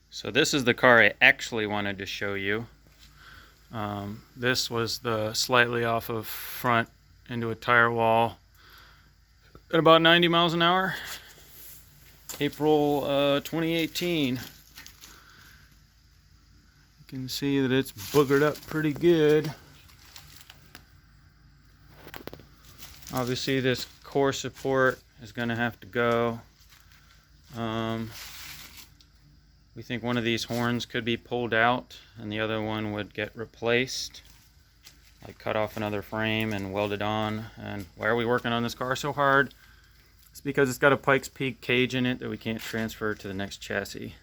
So this is the car I actually wanted to show you. This was the slightly off of front into a tire wall at about 90 miles an hour. April 2018. You can see that it's boogered up pretty good. Obviously this core support is going to have to go. We think one of these horns could be pulled out and the other one would get replaced. Like cut off another frame and weld it on. And why are we working on this car so hard? It's because it's got a Pikes Peak cage in it that we can't transfer to the next chassis.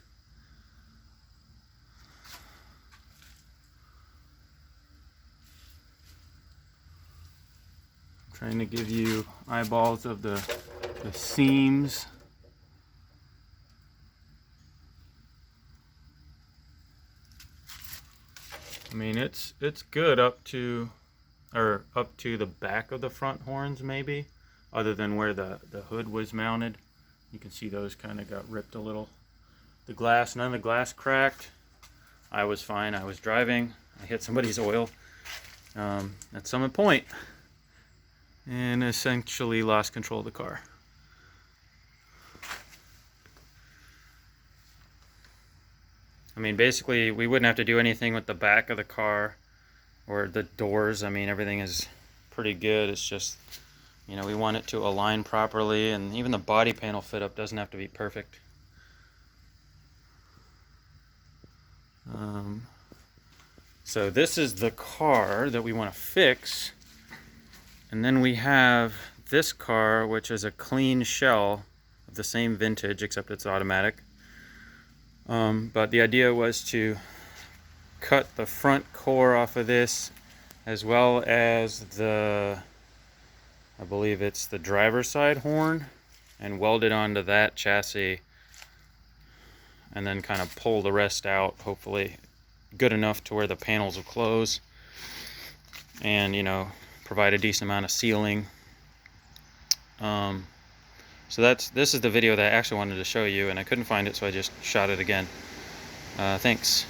I'm trying to give you eyeballs of the seams. I mean, it's good up to the back of the front horns, maybe, other than where the hood was mounted. You can see those kind of got ripped a little. The glass, none of the glass cracked. I was fine. I was driving. I hit somebody's oil at some point and essentially lost control of the car. I mean, basically, we wouldn't have to do anything with the back of the car or the doors. I mean, everything is pretty good. It's just, you know, we want it to align properly, and even the body panel fit up doesn't have to be perfect. So this is the car that we want to fix, and then we have this car, which is a clean shell of the same vintage, except it's automatic. But the idea was to cut the front core off of this, as well as I believe it's the driver's side horn, and weld it onto that chassis, and then kind of pull the rest out, hopefully good enough to where the panels will close, and, you know, provide a decent amount of sealing. So this is the video that I actually wanted to show you, and I couldn't find it, so I just shot it again. Thanks.